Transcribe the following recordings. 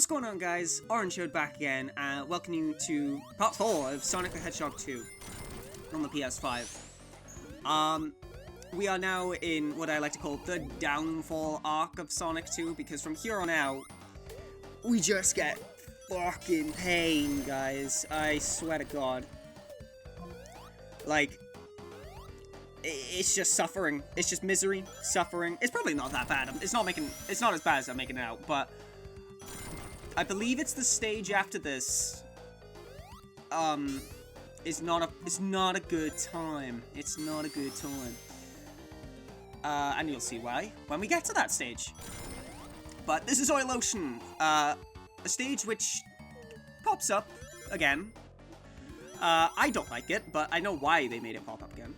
What's going on, guys? Orange here back again, welcome you to part 4 of Sonic the Hedgehog 2 on the PS5. We are now in what I like to call the downfall arc of Sonic 2, because from here on out, we just get fucking pain, guys. I swear to God. Like, it's just suffering. It's just misery, suffering. It's probably not that bad. It's not as bad as I'm making it out, but I believe it's the stage after this. It's not a good time. It's not a good time. And you'll see why when we get to that stage. But this is Oil Ocean, a stage which pops up again. I don't like it, but I know why they made it pop up again.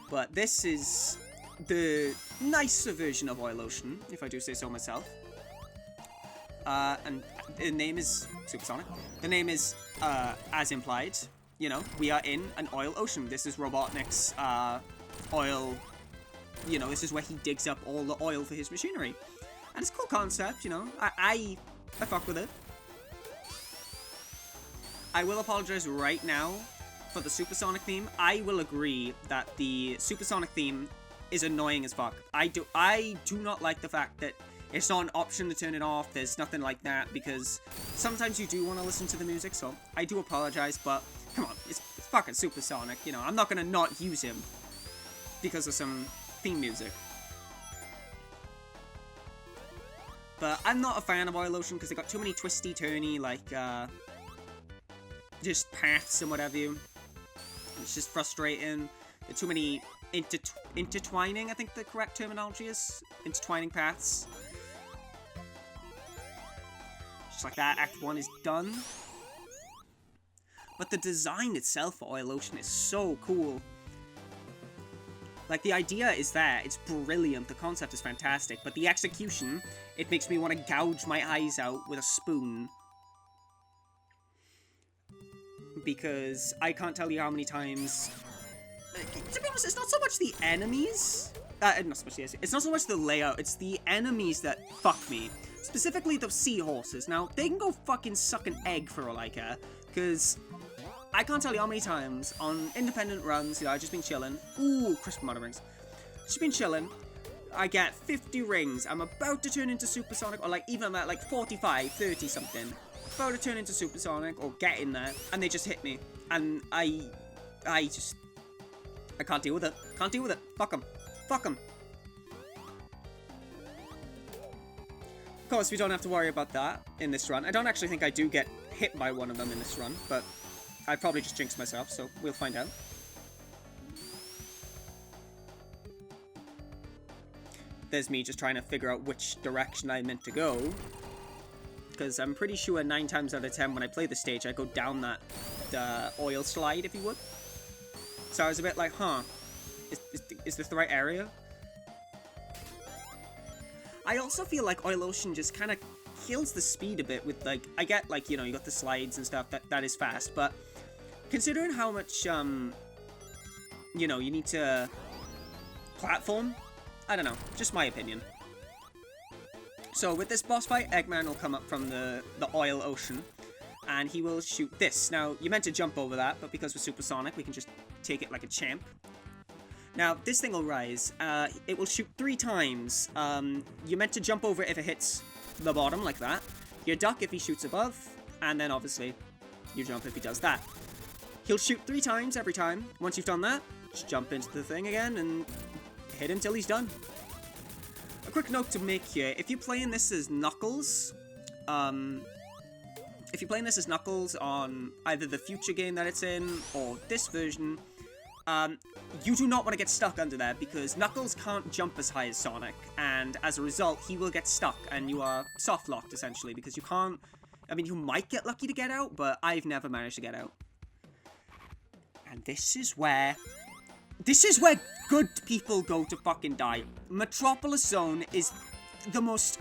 But this is the nicer version of Oil Ocean, if I do say so myself. And the name is Supersonic. The name is, as implied, you know, we are in an oil ocean. This is Robotnik's, oil, you know, this is where he digs up all the oil for his machinery. And it's a cool concept, you know, I fuck with it. I will apologize right now for the Supersonic theme. I will agree that the Supersonic theme is annoying as fuck. I do not like the fact that it's not an option to turn it off. There's nothing like that, because sometimes you do want to listen to the music, so I do apologize, but come on, it's fucking Supersonic, you know, I'm not gonna not use him because of some theme music. But I'm not a fan of Oil Ocean because they got too many twisty-turny, like, just paths and whatever you. It's just frustrating. There's too many intertwining, I think the correct terminology is. Intertwining paths. Just like that, Act 1 is done. But the design itself for Oil Ocean is so cool. Like, the idea is there, it's brilliant, the concept is fantastic, but the execution, it makes me want to gouge my eyes out with a spoon. Because I can't tell you how many times... To be honest, it's not so much the enemies... it's not so much the layout, it's the enemies that fuck me. Specifically those seahorses. Now, they can go fucking suck an egg for all I care, because I can't tell you how many times on independent runs, you know, I've just been chilling. Ooh, crisp amount of rings. Just been chilling. I get 50 rings. I'm about to turn into Supersonic, or like even I'm at like 45, 30 something. About to turn into Supersonic, or get in there, and they just hit me. And I can't deal with it. Can't deal with it. Fuck them. Fuck them. Of course, we don't have to worry about that in this run. I don't actually think I do get hit by one of them in this run, but I probably just jinxed myself, so we'll find out. There's me just trying to figure out which direction I meant to go. Because I'm pretty sure 9 times out of 10 when I play the stage, I go down that oil slide, if you would. So I was a bit like, huh, is this the right area? I also feel like Oil Ocean just kind of kills the speed a bit with, like, I get, like, you know, you got the slides and stuff, that is fast, but considering how much, you know, you need to platform, I don't know, just my opinion. So with this boss fight, Eggman will come up from the Oil Ocean, and he will shoot this. Now, you meant to jump over that, but because we're Supersonic, we can just take it like a champ. Now, this thing will rise. It will shoot 3 times. You're meant to jump over it if it hits the bottom, like that. You duck if he shoots above, and then obviously, you jump if he does that. He'll shoot 3 times every time. Once you've done that, just jump into the thing again, and hit him till he's done. A quick note to make here, if you're playing this as Knuckles, on either the future game that it's in, or this version, you do not want to get stuck under there, because Knuckles can't jump as high as Sonic, and as a result, he will get stuck, and you are soft-locked, essentially, because you can't... I mean, you might get lucky to get out, but I've never managed to get out. And this is where good people go to fucking die. Metropolis Zone is the most...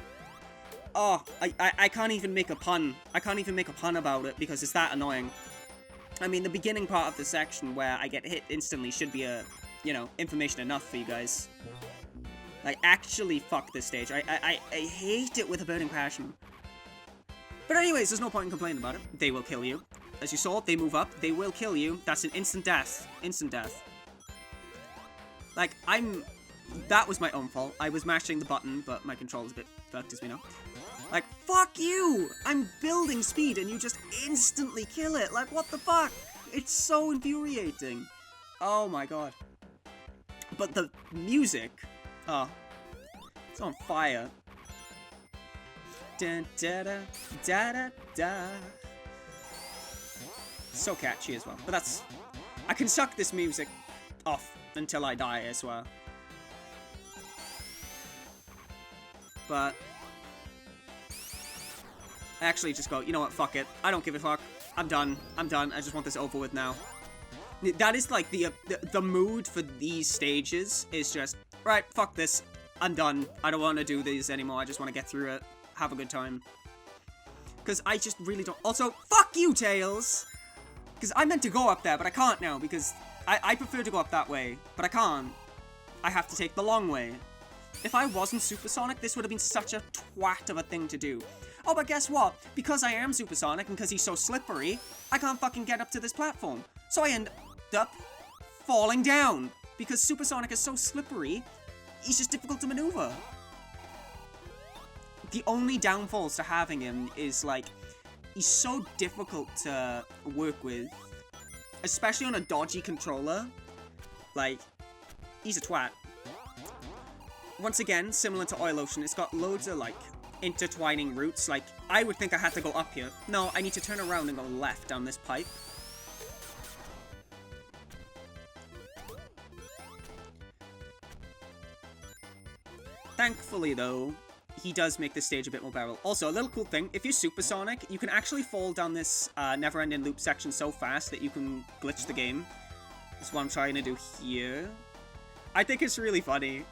Oh, I can't even make a pun. I can't even make a pun about it, because it's that annoying. I mean, the beginning part of the section where I get hit instantly should be you know, information enough for you guys. Like, actually fuck this stage. I hate it with a burning passion. But anyways, there's no point in complaining about it. They will kill you. As you saw, they move up. They will kill you. That's an instant death. Instant death. Like, that was my own fault. I was mashing the button, but my control's a bit fucked, as we know. Like, fuck you! I'm building speed, and you just instantly kill it. Like, what the fuck? It's so infuriating. Oh my god. But the music... Oh. It's on fire. Da da da da da da. So catchy as well. But that's... I can suck this music off until I die, I swear. But... I actually just go, you know what, fuck it. I don't give a fuck. I'm done. I'm done. I just want this over with now. That is like the mood for these stages is just, right, fuck this. I'm done. I don't want to do these anymore. I just want to get through it. Have a good time. Because I just really don't... Also, fuck you, Tails! Because I meant to go up there, but I can't now, because I prefer to go up that way, but I can't. I have to take the long way. If I wasn't Supersonic, this would have been such a twat of a thing to do. Oh, but guess what? Because I am Supersonic and because he's so slippery, I can't fucking get up to this platform. So I end up falling down. Because Supersonic is so slippery, he's just difficult to maneuver. The only downfalls to having him is, like, he's so difficult to work with. Especially on a dodgy controller. Like, he's a twat. Once again, similar to Oil Ocean, it's got loads of, like, intertwining routes. Like, I would think I had to go up here. No, I need to turn around and go left down this pipe. Thankfully, though, he does make this stage a bit more bearable. Also, a little cool thing, if you're Supersonic, you can actually fall down this never-ending loop section so fast that you can glitch the game. That's what I'm trying to do here. I think it's really funny,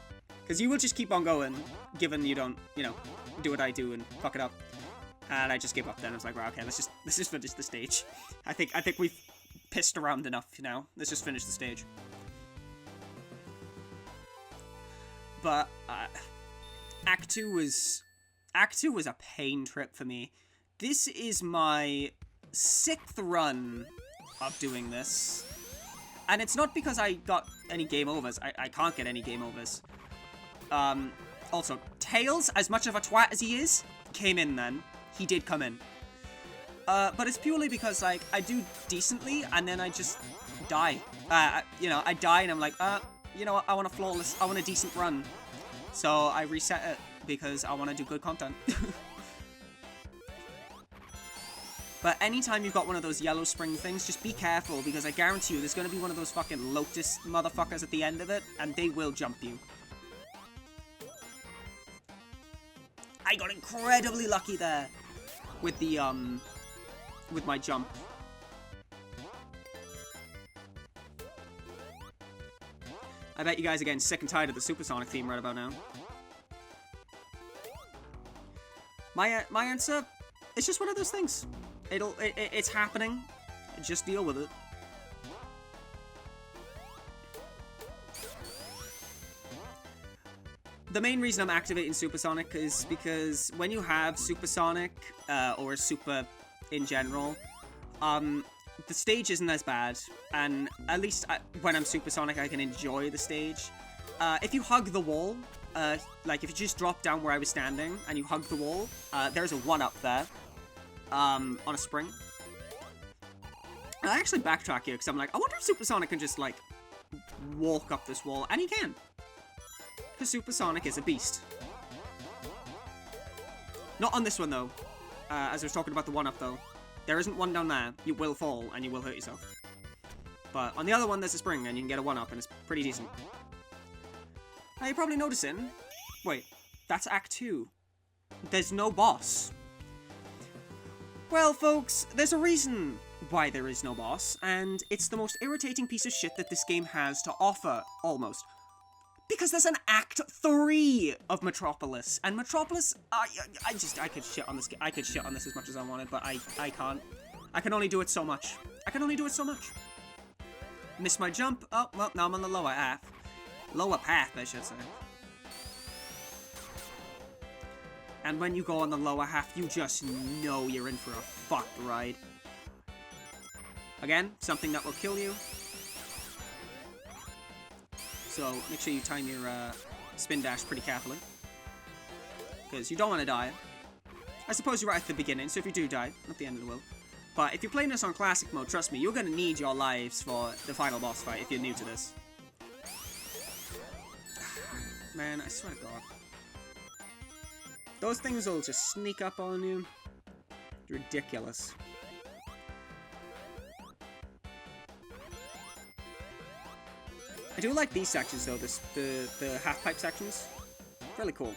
because you will just keep on going, given you don't, you know, do what I do and fuck it up. And I just give up then. I was like, right, okay, let's just finish the stage. I think we've pissed around enough now. Let's just finish the stage. But Act 2 was a pain trip for me. This is my 6th run of doing this. And it's not because I got any game overs. I can't get any game overs. Also, Tails, as much of a twat as he is, came in then. He did come in. But it's purely because, like, I do decently, and then I just die. You know, I die, and I'm like, you know what, I want a flawless, I want a decent run. So I reset it, because I want to do good content. But anytime you've got one of those yellow spring things, just be careful, because I guarantee you there's going to be one of those fucking lotus motherfuckers at the end of it, and they will jump you. I got incredibly lucky there with the, with my jump. I bet you guys are getting sick and tired of the Supersonic theme right about now. My answer, it's just one of those things. It's happening. Just deal with it. The main reason I'm activating Supersonic is because when you have Supersonic, or Super in general, the stage isn't as bad, and at least when I'm Supersonic I can enjoy the stage. If you hug the wall, like if you just drop down where I was standing and you hug the wall, there's a 1-up there, on a spring. I actually backtrack here because I'm like, I wonder if Supersonic can just like walk up this wall, and he can. Because Supersonic is a beast. Not on this one though, as I was talking about the 1-up though. There isn't one down there. You will fall, and you will hurt yourself. But on the other one, there's a spring, and you can get a 1-up, and it's pretty decent. Now, you're probably noticing... Wait, that's Act 2. There's no boss. Well, folks, there's a reason why there is no boss, and it's the most irritating piece of shit that this game has to offer, almost. Because there's an Act 3 of Metropolis, and Metropolis, I could shit on this. I could shit on this as much as I wanted, but I can't. I can only do it so much. I can only do it so much. Missed my jump. Oh, well, now I'm on the lower half. Lower path, I should say. And when you go on the lower half, you just know you're in for a fucked ride. Again, something that will kill you. So make sure you time your spin dash pretty carefully. Because you don't want to die. I suppose you're right at the beginning, so if you do die, not the end of the world. But if you're playing this on classic mode, trust me, you're going to need your lives for the final boss fight if you're new to this. Man, I swear to God. Those things will just sneak up on you. It's ridiculous. I do like these sections though, the half-pipe sections. Really cool.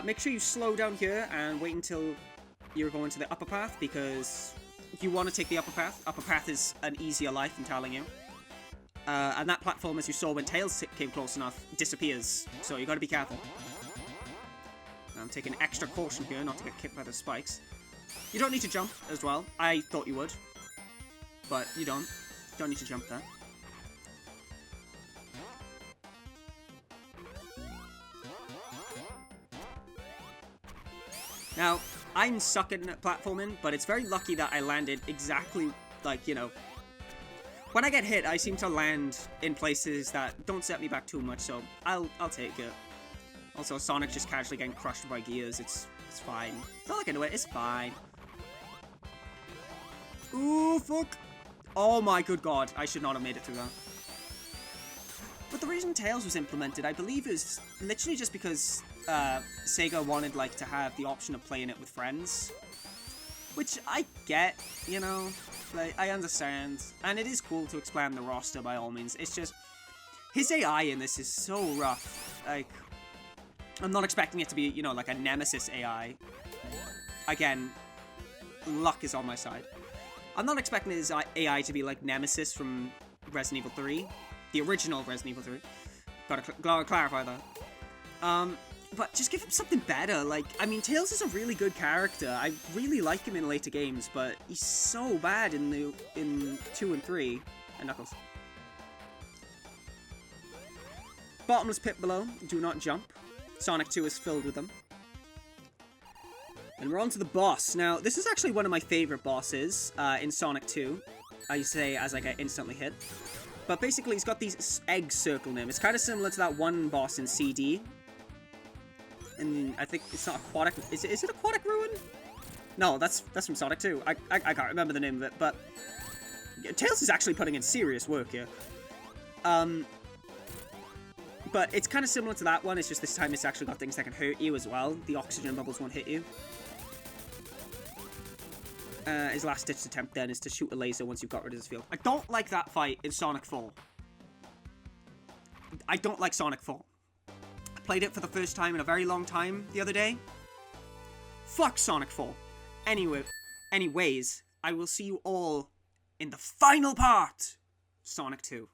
Make sure you slow down here and wait until you're going to the upper path, because you want to take the upper path. Upper path is an easier life, I'm telling you. And that platform, as you saw when Tails came close enough, disappears. So you got to be careful. I'm taking extra caution here not to get kicked by the spikes. You don't need to jump as well. I thought you would. But you don't. Don't need to jump there. Now, I'm sucking at platforming, but it's very lucky that I landed exactly, like, you know... When I get hit, I seem to land in places that don't set me back too much, so I'll take it. Also, Sonic just casually getting crushed by gears. It's fine. It's not like I know it. It's fine. Ooh, fuck. Oh my good God. I should not have made it through that. But the reason Tails was implemented, I believe, is literally just because Sega wanted, like, to have the option of playing it with friends. Which I get, you know. Like, I understand. And it is cool to expand the roster by all means. It's just... His AI in this is so rough. Like... I'm not expecting it to be, you know, like a Nemesis AI. Again, luck is on my side. I'm not expecting his AI to be like Nemesis from Resident Evil 3. The original Resident Evil 3. Gotta clarify that. But just give him something better. Like, I mean, Tails is a really good character. I really like him in later games, but he's so bad in 2 and 3. And Knuckles. Bottomless pit below. Do not jump. Sonic 2 is filled with them. And we're on to the boss. Now, this is actually one of my favorite bosses in Sonic 2. I say as I get instantly hit. But basically, he's got these eggs circling him. It's kind of similar to that one boss in CD. And I think it's not Aquatic... Is it Aquatic Ruin? No, that's from Sonic 2. I can't remember the name of it, but... Tails is actually putting in serious work here. But it's kind of similar to that one, it's just this time it's actually got things that can hurt you as well. The oxygen bubbles won't hit you. His last-ditch attempt then is to shoot a laser once you've got rid of his field. I don't like that fight in Sonic 4. I don't like Sonic 4. I played it for the first time in a very long time the other day. Fuck Sonic 4. Anyways, I will see you all in the final part, Sonic 2.